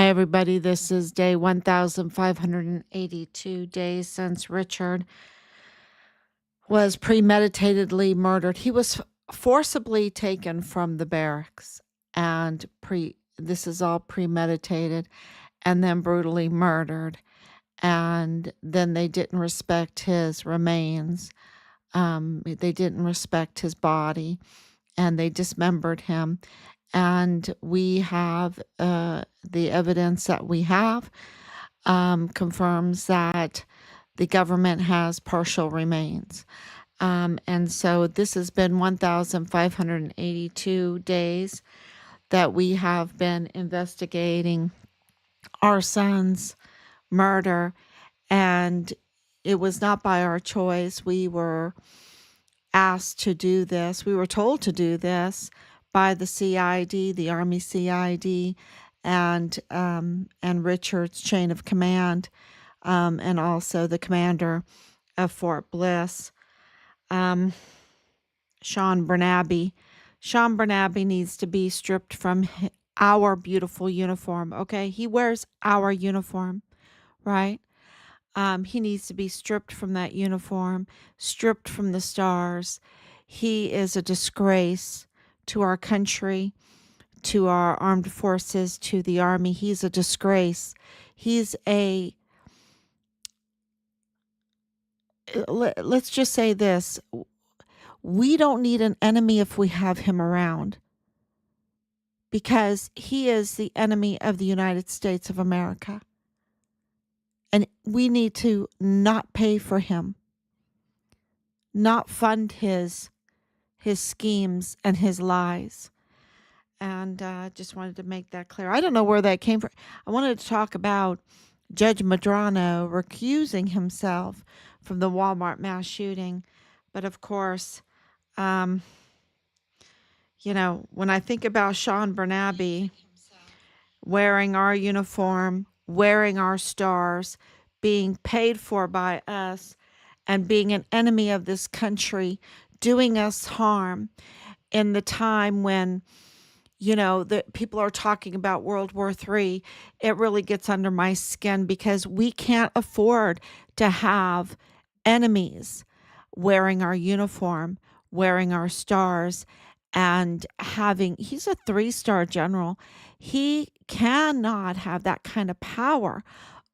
Hi, everybody. This is day 1582 days since Richard was premeditatedly murdered. He was forcibly taken from the barracks, and this is all premeditated, and then brutally murdered. And then they didn't respect his remains. They didn't respect his body, and they dismembered him. And we have the evidence that we have confirms that the government has partial remains. And so this has been 1,582 days that we have been investigating our son's murder. And it was not by our choice. We were asked to do this. We were told to do this by the CID, the Army CID, and Richard's chain of command, and also the commander of Fort Bliss, Sean Bernabe. Sean Bernabe needs to be stripped from our beautiful uniform. Okay, he wears our uniform, right? He needs to be stripped from that uniform, stripped from the stars. He is a disgrace to our country, to our armed forces, to the Army. He's a disgrace. He's a, let's just say this. We don't need an enemy if we have him around, because he is the enemy of the United States of America. And we need to not pay for him, not fund his schemes and his lies. And just wanted to make that clear. I don't know where that came from. I wanted to talk about Judge Medrano recusing himself from the Walmart mass shooting. But of course, when I think about Sean Bernabe wearing our uniform, wearing our stars, being paid for by us, and being an enemy of this country, doing us harm in the time when, the people are talking about World War III, it really gets under my skin, because we can't afford to have enemies wearing our uniform, wearing our stars, and he's a 3-star general. He cannot have that kind of power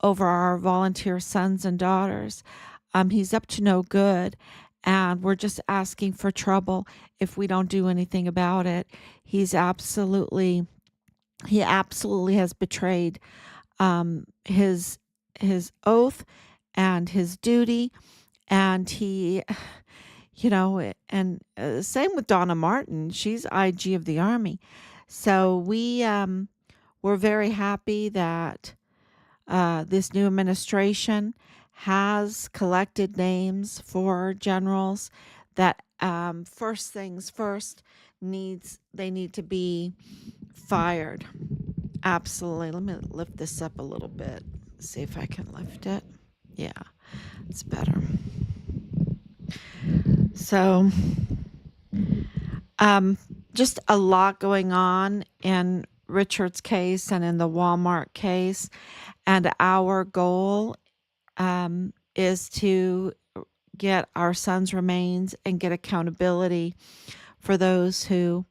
over our volunteer sons and daughters. He's up to no good, and we're just asking for trouble if we don't do anything about it. He absolutely has betrayed his oath and his duty, and he, and same with Donna Martin. She's IG of the Army. So we're very happy that this new administration has collected names for generals that, first things first, they need to be fired. Absolutely. Let me lift this up a little bit. See if I can lift it. Yeah, it's better. So, just a lot going on in Richard's case and in the Walmart case. And our goal is to get our son's remains and get accountability for those who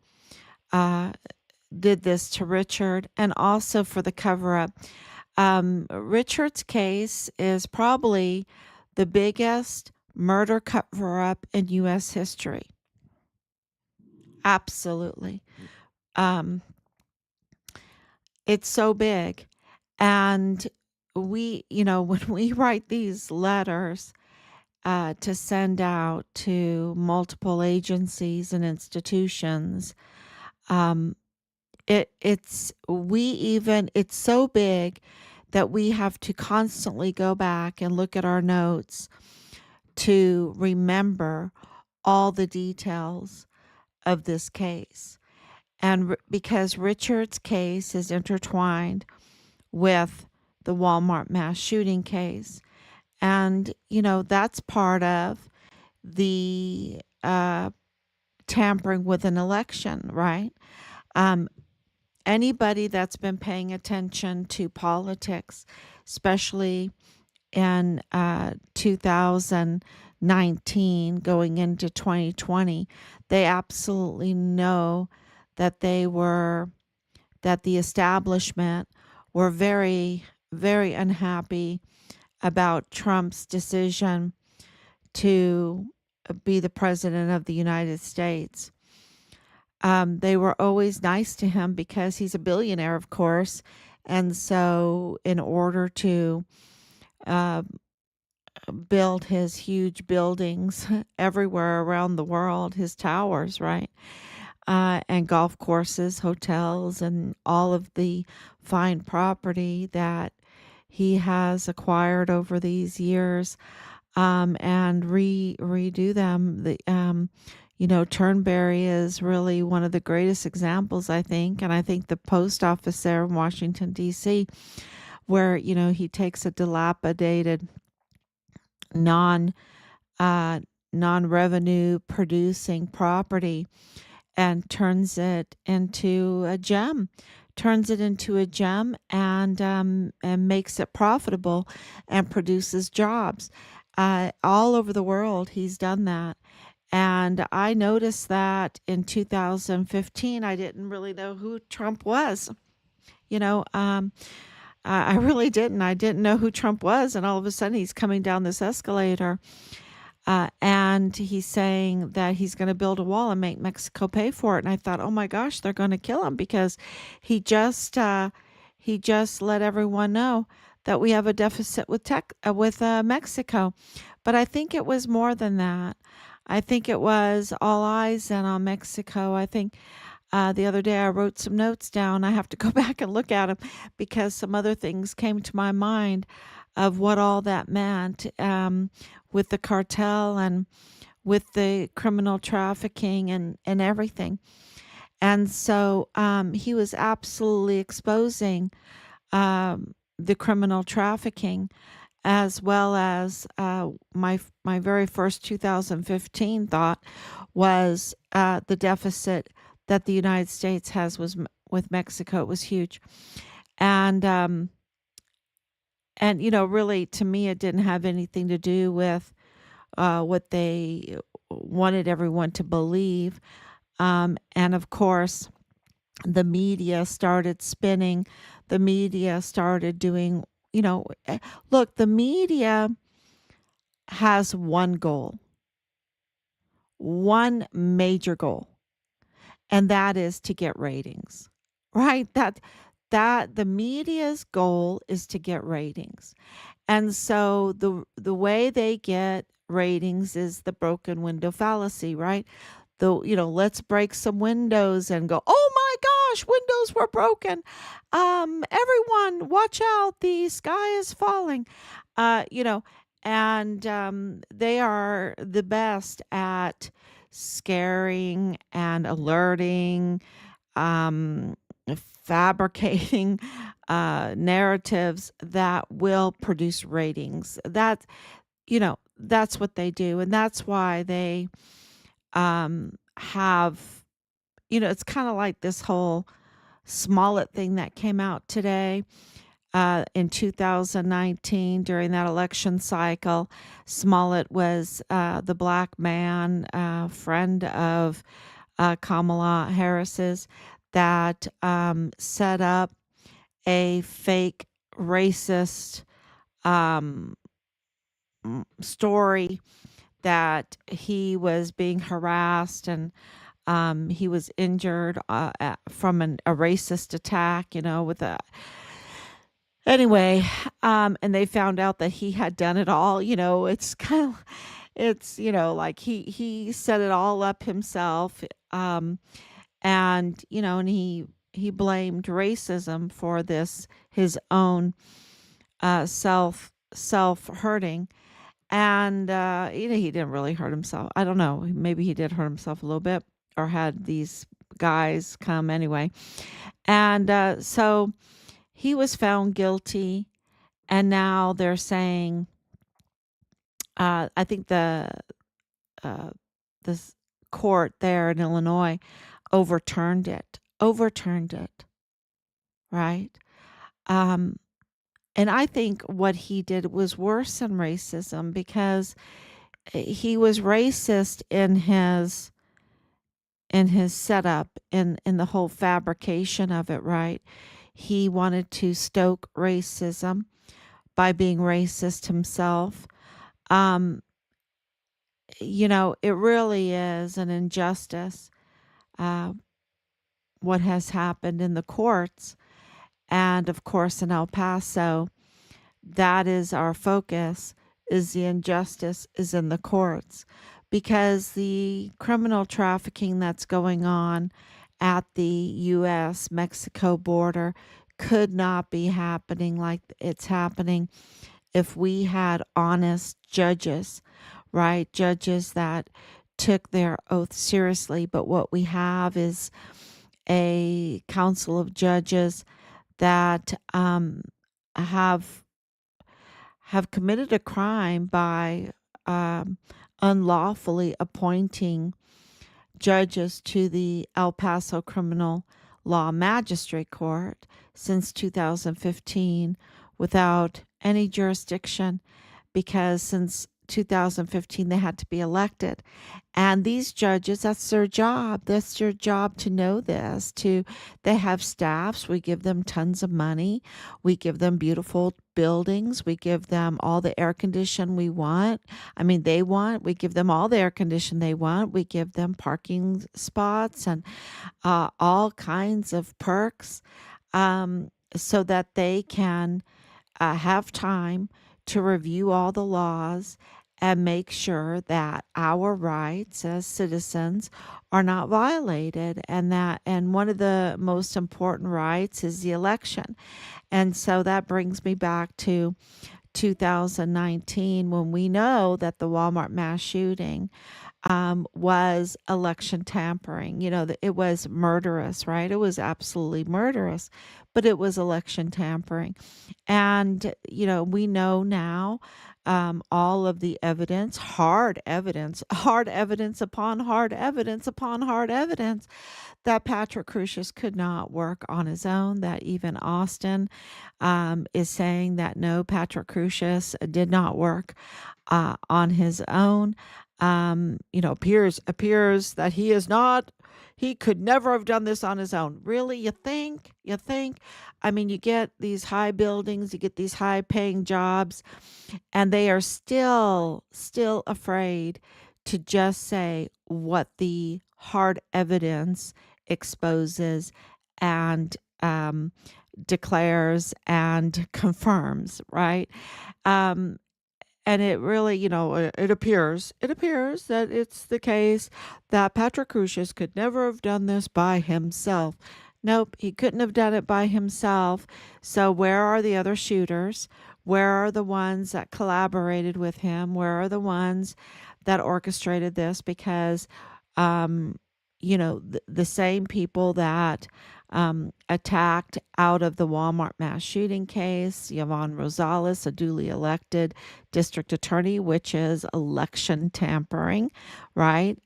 did this to Richard, and also for the cover-up. Richard's case is probably the biggest murder cover-up in U.S. history. Absolutely. It's so big. And we, when we write these letters to send out to multiple agencies and institutions, it's so big that we have to constantly go back and look at our notes to remember all the details of this case. And because Richard's case is intertwined with the Walmart mass shooting case, and that's part of the tampering with an election, right? anybody that's been paying attention to politics, especially in 2019 going into 2020, they absolutely know that that the establishment were very, very unhappy about Trump's decision to be the president of the United States. They were always nice to him because he's a billionaire, of course. And so, in order to uh, build his huge buildings everywhere around the world, his towers, right? And golf courses, hotels, and all of the fine property that he has acquired over these years, and redo them. Turnberry is really one of the greatest examples, I think, and I think the post office there in Washington D.C., where he takes a dilapidated, non uh, non revenue producing property and turns it into a gem, and makes it profitable and produces jobs. All over the world, he's done that. And I noticed that in 2015, I didn't really know who Trump was. You know, um, I really didn't. I didn't know who Trump was. And all of a sudden, he's coming down this escalator, and he's saying that he's going to build a wall and make Mexico pay for it. And I thought, oh my gosh, they're going to kill him because he just he just let everyone know that we have a deficit with Mexico. But I think it was more than that. I think it was all eyes and on Mexico. I think the other day I wrote some notes down. I have to go back and look at them because some other things came to my mind of what all that meant, with the cartel and with the criminal trafficking and everything. And so he was absolutely exposing the criminal trafficking, as well as my very first 2015 thought was the deficit that the United States has was with Mexico. It was huge, and really, to me, it didn't have anything to do with what they wanted everyone to believe. And of course, the media started spinning. The media started doing, look, the media has one goal, one major goal, and that is to get ratings, right? That the media's goal is to get ratings. And so the way they get ratings is the broken window fallacy, right? Let's break some windows and go, oh my gosh, windows were broken. Everyone, watch out, the sky is falling. Uh, you know, and they are the best at scaring and alerting, um, fabricating narratives that will produce ratings. That's what they do, and that's why they have. It's kind of like this whole Smollett thing that came out today. In 2019, during that election cycle, Smollett was the black man, friend of Kamala Harris's, that set up a fake racist um, story that he was being harassed, and he was injured from a racist attack, with a. Anyway, and they found out that he had done it all. It's kind of, it's like he set it all up himself, and he blamed racism for this, his own self hurting. And he didn't really hurt himself. I don't know, maybe he did hurt himself a little bit, or had these guys come anyway. And so he was found guilty, and now they're saying, I think uh, this court there in Illinois overturned it. right? Um, and I think what he did was worse than racism because he was racist in his setup in the whole fabrication of it, right? He wanted to stoke racism by being racist himself. Um, it really is an injustice, uh, what has happened in the courts. And of course, in El Paso, that is our focus, is the injustice is in the courts because the criminal trafficking that's going on at the US Mexico border could not be happening like it's happening if we had honest judges, right? Judges that took their oath seriously. But what we have is a council of judges that have committed a crime by um, unlawfully appointing judges to the El Paso Criminal Law Magistrate Court since 2015 without any jurisdiction because since 2015 they had to be elected. And these judges, that's their job. That's their job to know this. They have staffs. We give them tons of money. We give them beautiful buildings. We give them all the air condition we want. I mean, they want. We give them all the air condition they want. We give them parking spots and all kinds of perks so that they can have time to review all the laws and make sure that our rights as citizens are not violated and one of the most important rights is the election. And so that brings me back to 2019 when we know that the Walmart mass shooting was election tampering. It was murderous, right? It was absolutely murderous, but it was election tampering. And, we know now all of the evidence, hard evidence upon hard evidence upon hard evidence that Patrick Crucius could not work on his own, that even Austin is saying that no, Patrick Crucius did not work on his own. Appears that he could never have done this on his own. Really? You think? I mean, you get these high buildings, you get these high paying jobs, and they are still afraid to just say what the hard evidence exposes and declares and confirms, right? Um, and it really, it appears that it's the case that Patrick Crucius could never have done this by himself. Nope, he couldn't have done it by himself. So where are the other shooters? Where are the ones that collaborated with him? Where are the ones that orchestrated this? Because, um, the same people that attacked out of the Walmart mass shooting case, Yvonne Rosales, a duly elected district attorney, which is election tampering, right?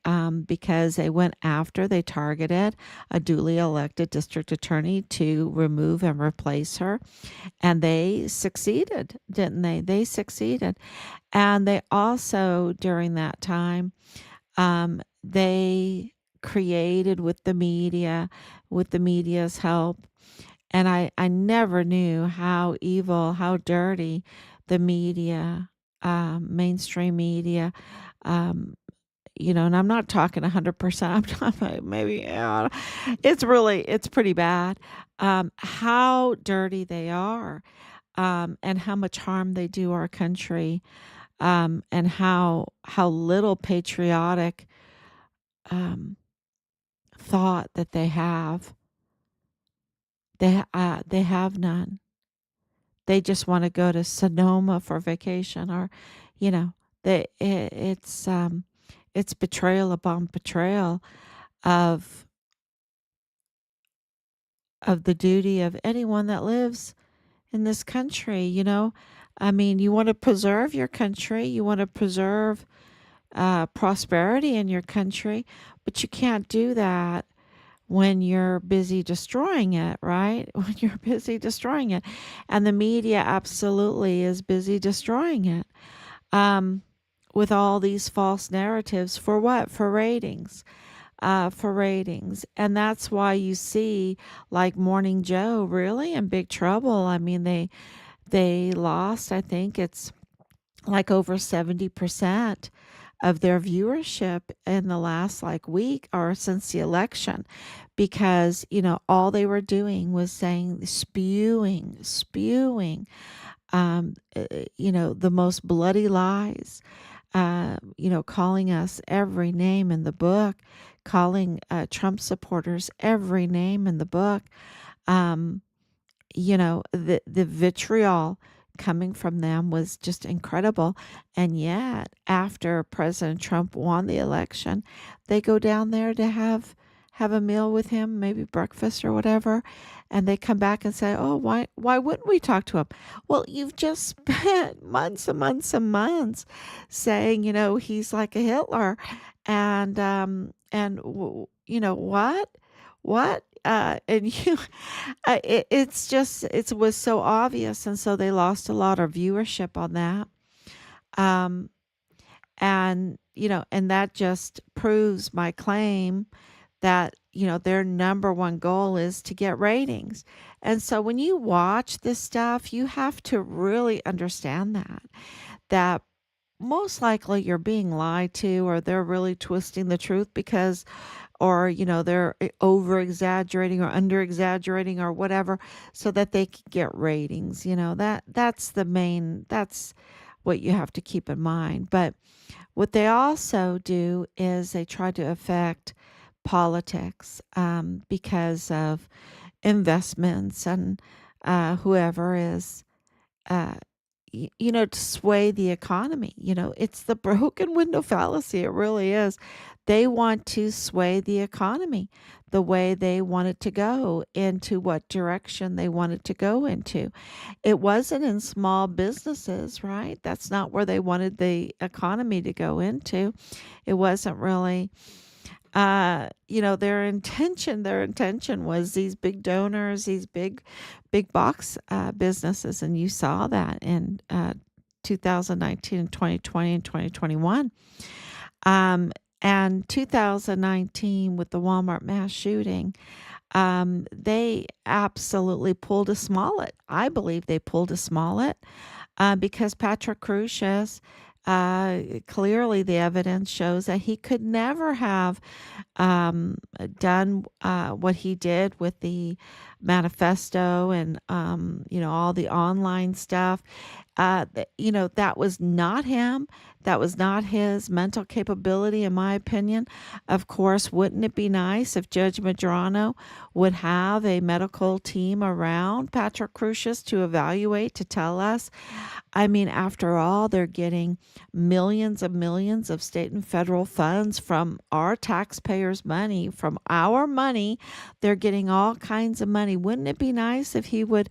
Because they targeted a duly elected district attorney to remove and replace her. And they succeeded, didn't they? They succeeded. And they also, during that time, they created with the media's help. And I never knew how evil, how dirty the media, mainstream media, um, and I'm not talking 100%. I'm talking maybe, it's pretty bad. How dirty they are, and how much harm they do our country, and how little patriotic um, thought that they have. They have none. They just want to go to Sonoma for vacation, or, you know, they it's betrayal upon betrayal of the duty of anyone that lives in this country. I mean, you want to preserve your country, you want to preserve prosperity in your country, but you can't do that when you're busy destroying it, right? When you're busy destroying it. And the media absolutely is busy destroying it, um, with all these false narratives. For what? For ratings. For ratings. And that's why you see like Morning Joe really in big trouble. I mean, they lost, I think it's like over 70% of their viewership in the last like week or since the election, because all they were doing was saying, spewing the most bloody lies, calling us every name in the book, calling Trump supporters every name in the book. um, the vitriol coming from them was just incredible. And yet, after President Trump won the election, they go down there to have a meal with him, maybe breakfast or whatever, and they come back and say, "Oh, why wouldn't we talk to him?" Well, you've just spent months and months and months saying, he's like a Hitler, and what and you it's just it was so obvious, and so they lost a lot of viewership on that. um and that just proves my claim that their number one goal is to get ratings. And so when you watch this stuff, you have to really understand that most likely you're being lied to, or they're really twisting the truth, because or they're over exaggerating or under exaggerating or whatever, so that they can get ratings. That's what you have to keep in mind. But what they also do is they try to affect politics, because of investments and whoever is uh, to sway the economy. It's the broken window fallacy. It really is. They want to sway the economy the way they want it to go, into what direction they want it to go into. It wasn't in small businesses, right? That's not where they wanted the economy to go into. It wasn't really their intention was these big donors, these big box businesses. And you saw that in 2019 and 2020 and 2021. And 2019, with the Walmart mass shooting, they absolutely pulled a Smollett. I believe they pulled a Smollett, because Patrick Crusius, clearly the evidence shows that he could never have done what he did with the manifesto and all the online stuff. That was not him. That was not his mental capability, in my opinion. Of course, wouldn't it be nice if Judge Medrano would have a medical team around Patrick Crusius to evaluate, to tell us? I mean, after all, they're getting millions and millions of state and federal funds from our taxpayers' money, from our money. They're getting all kinds of money. Wouldn't it be nice if he would,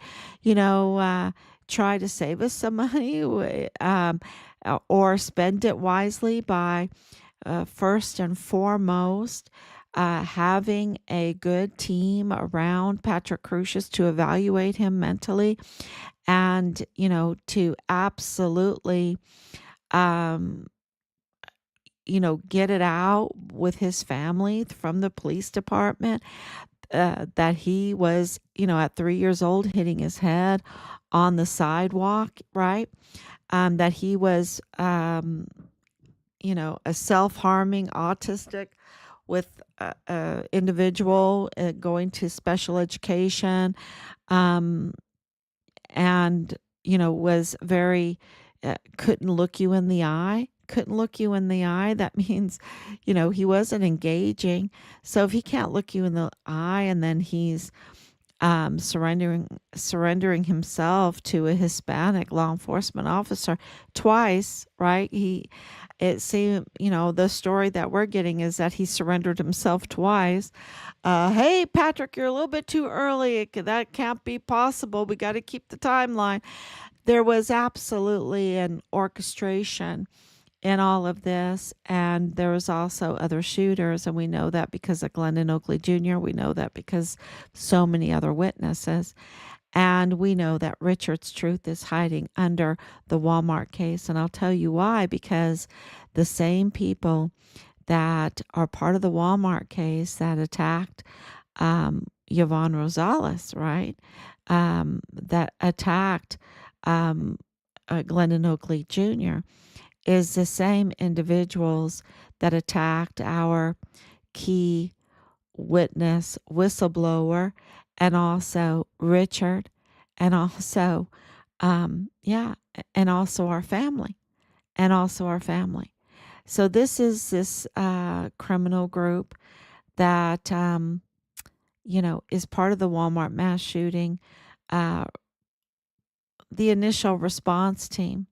try to save us some money, or spend it wisely by, first and foremost, having a good team around Patrick Crusius to evaluate him mentally, and to absolutely um get it out with his family from the police department, that he was at 3 years old hitting his head on the sidewalk, right? That he was a self-harming autistic with a individual, going to special education, um and was very, couldn't look you in the eye, couldn't look you in the eye. That means he wasn't engaging. So if he can't look you in the eye, and then he's surrendering himself to a Hispanic law enforcement officer twice, right? It seemed, the story that we're getting is that he surrendered himself twice. Hey, Patrick, you're a little bit too early. That can't be possible. We got to keep the timeline. There was absolutely an orchestration in all of this. And there was also other shooters, and we know that because of Glendon Oakley Jr. We know that because so many other witnesses. And we know that Richard's truth is hiding under the Walmart case. And I'll tell you why, because the same people that are part of the Walmart case that attacked Yvonne Rosales, right? That attacked um, Glendon Oakley Jr. is the same individuals that attacked our key witness, whistleblower, and also Richard, and also, yeah, and also our family, and also our family. So this criminal group that is part of the Walmart mass shooting, uh, the initial response team,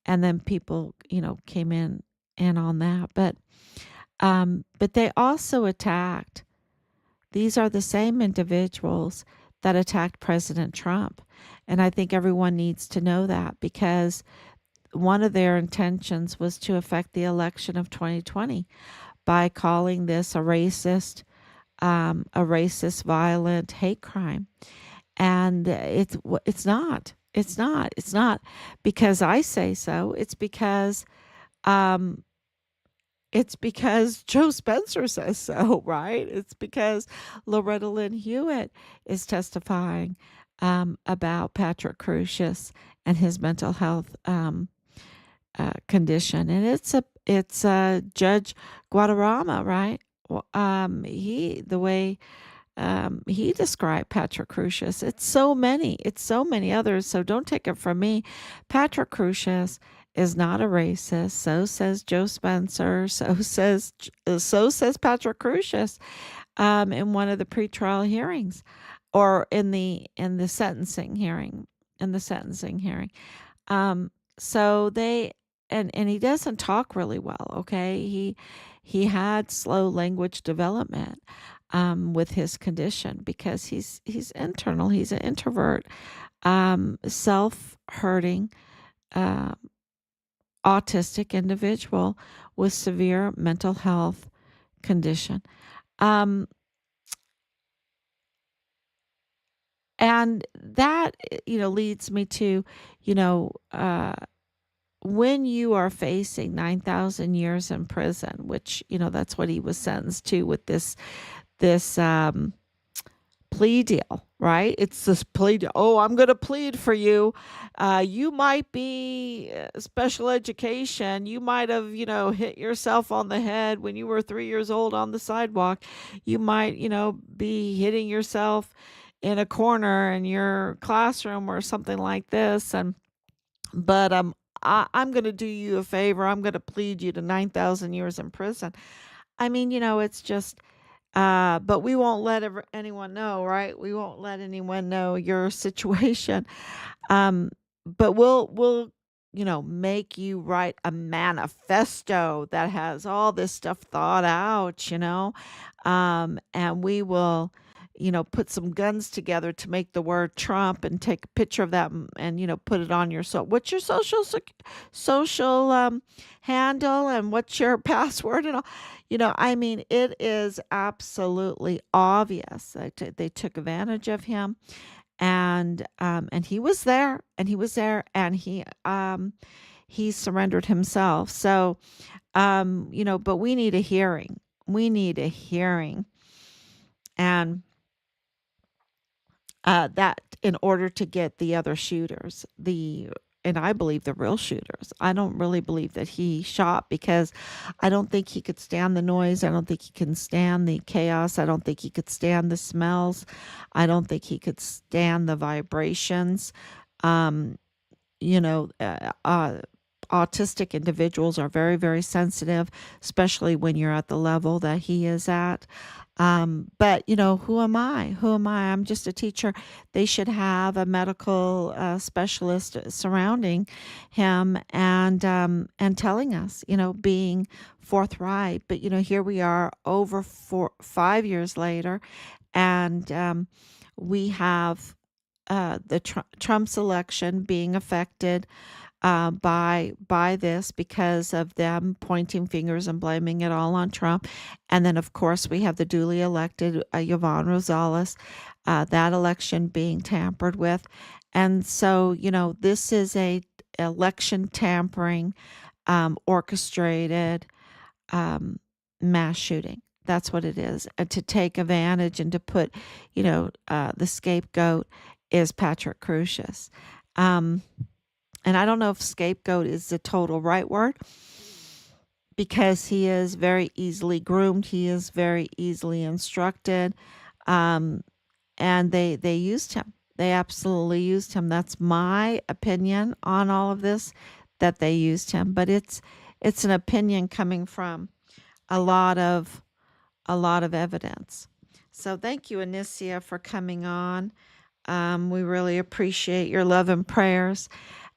and then people came in on that, but they also attacked. These are the same individuals that attacked President Trump. And I think everyone needs to know that, because one of their intentions was to affect the election of 2020 by calling this a racist, violent hate crime. And it's not. It's not. It's not because I say so. Um, it's because Joe Spencer says so, right? It's because Loretta Lynn Hewitt is testifying about Patrick Crusius and his mental health condition, and it's Judge Guadarrama, right? He the way he described Patrick Crusius. It's so many others. So don't take it from me. Patrick Crusius is not a racist. So says Joe Spencer. So says Patrick Crusius in one of the pretrial hearings, or in the sentencing hearing. In the sentencing hearing. Um, so they and he doesn't talk really well. Okay, he had slow language development with his condition because he's internal. He's an introvert, self-hurting, uh, autistic individual with severe mental health condition. Um, and that leads me to you know. When you are facing 9,000 years in prison, which that's what he was sentenced to with this plea deal, right? It's this plea deal. Oh, I'm going to plead for you. You might be special education. You might have, hit yourself on the head when you were 3 years old on the sidewalk. You might, be hitting yourself in a corner in your classroom or something like this. But I'm going to do you a favor. I'm going to plead you to 9,000 years in prison. I mean, it's just, but we won't let anyone know, right? We won't let anyone know your situation. Um, but we'll make you write a manifesto that has all this stuff thought out, and we will, put some guns together to make the word Trump and take a picture of that and put it on your what's your social handle and what's your password and all. I mean, it is absolutely obvious that they took advantage of him, and he was there, and he surrendered himself. So, but we need a hearing. We need a hearing, and that in order to get the other shooters, and I believe the real shooters. I don't really believe that he shot because I don't think he could stand the noise. I don't think he can stand the chaos. I don't think he could stand the smells. I don't think he could stand the vibrations. Um, you know, autistic individuals are very, very sensitive, especially when you're at the level that he is at. But who am I? Who am I? I'm just a teacher. They should have a medical specialist surrounding him and telling us, being forthright. But here we are, over 5 years later, and we have Trump's election being affected. by this because of them pointing fingers and blaming it all on Trump. And then, of course, we have the duly elected Yvonne Rosales, that election being tampered with. And so, this is a election tampering, orchestrated um, mass shooting. That's what it is. To take advantage and to put, the scapegoat is Patrick Crusius. Um, and I don't know if scapegoat is the total right word because he is very easily groomed. He is very easily instructed. Um, and they used him. They absolutely used him. That's my opinion on all of this, that they used him. But it's an opinion coming from a lot of evidence. So thank you, Anicia, for coming on. We really appreciate your love and prayers.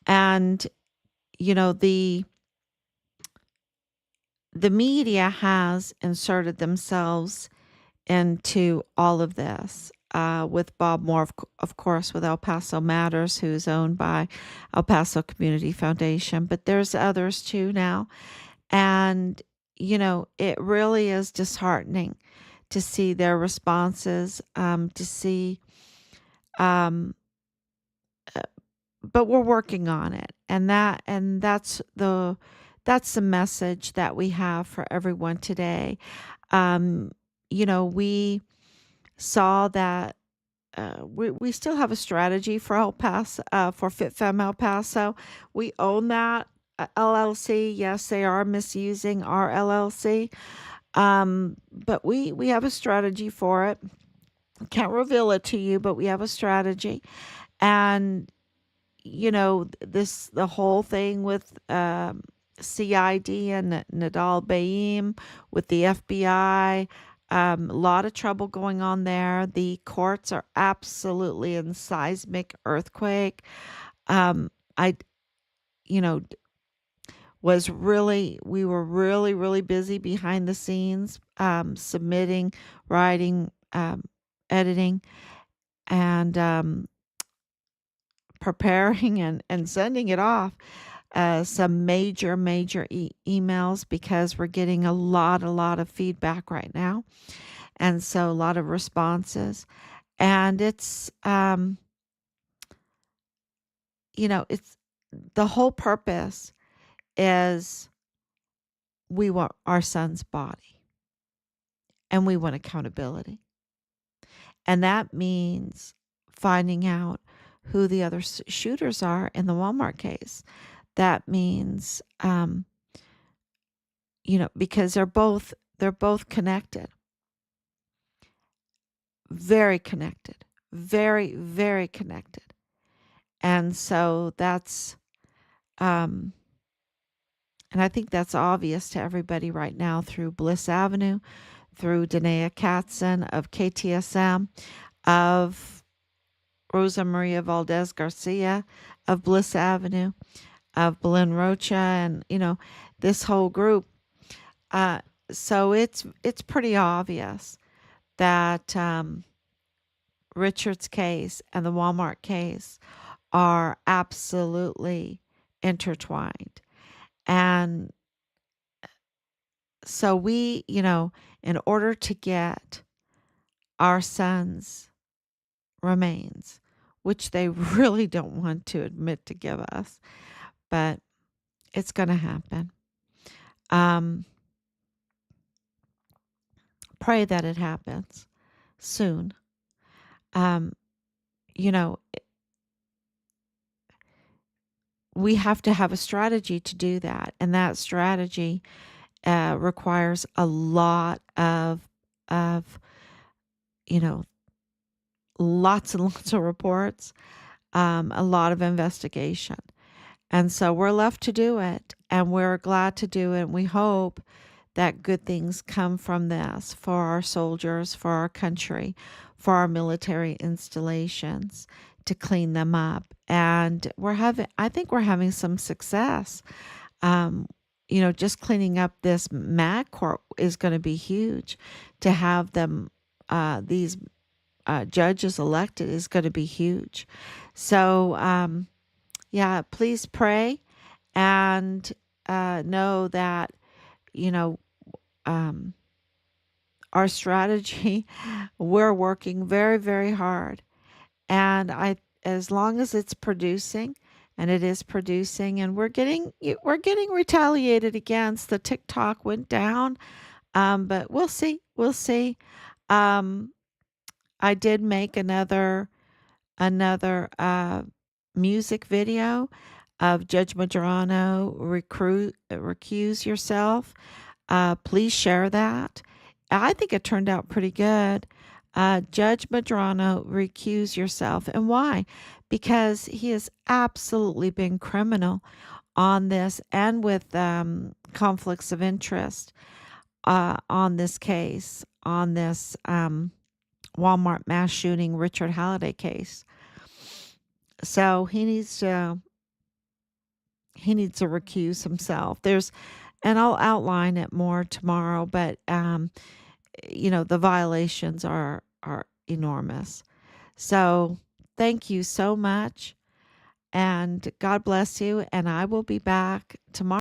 And the media has inserted themselves into all of this. With Bob Moore, of course, with El Paso Matters, who's owned by El Paso Community Foundation, but there's others too now. And, it really is disheartening to see their responses, to see, um, but we're working on it. And that's the message that we have for everyone today. Um, we saw that we still have a strategy for El Paso, for FitFem El Paso. We own that LLC. Yes, they are misusing our LLC, but we have a strategy for it. Can't reveal it to you, but we have a strategy. And the whole thing with CID and Nadal Baim with the FBI. A lot of trouble going on there. The courts are absolutely in seismic earthquake. I, you know, we were really, really busy behind the scenes, submitting, writing, editing, and preparing and sending it off. Some major emails because we're getting a lot of feedback right now. And so a lot of responses. And it's the whole purpose is we want our son's body and we want accountability. And that means finding out who the other shooters are in the Walmart case. That means, because they're both connected, very connected, very, very connected. And so um, and I think that's obvious to everybody right now through Bliss Avenue, through Danae Katzen of KTSM, of Rosa Maria Valdez Garcia of Bliss Avenue, of Belen Rocha, and this whole group. So it's pretty obvious that Richard's case and the Walmart case are absolutely intertwined. And so we, in order to get our son's remains, which they really don't want to admit to give us, but it's going to happen. Pray that it happens soon. Um, you know, we have to have a strategy to do that. And that strategy requires a lot of, you know, lots and lots of reports, a lot of investigation. And so we're left to do it, and we're glad to do it. And we hope that good things come from this for our soldiers, for our country, for our military installations, to clean them up. And I think we're having some success. Um, just cleaning up this MAG court is going to be huge. To have them, these judges elected is going to be huge. So, yeah, please pray and know that, you know, um, our strategy, we're working very, very hard. And as long as it's producing, and it is producing, and we're getting retaliated against. The TikTok went down, but we'll see. We'll see. Um, I did make another music video of Judge Medrano, recuse yourself. Please share that. I think it turned out pretty good. Judge Medrano, recuse yourself. And why? Because he has absolutely been criminal on this, and with conflicts of interest on this case, on this Walmart mass shooting Richard Halliday case. So he needs to recuse himself. And I'll outline it more tomorrow, but the violations are enormous. So thank you so much, and God bless you, and I will be back tomorrow.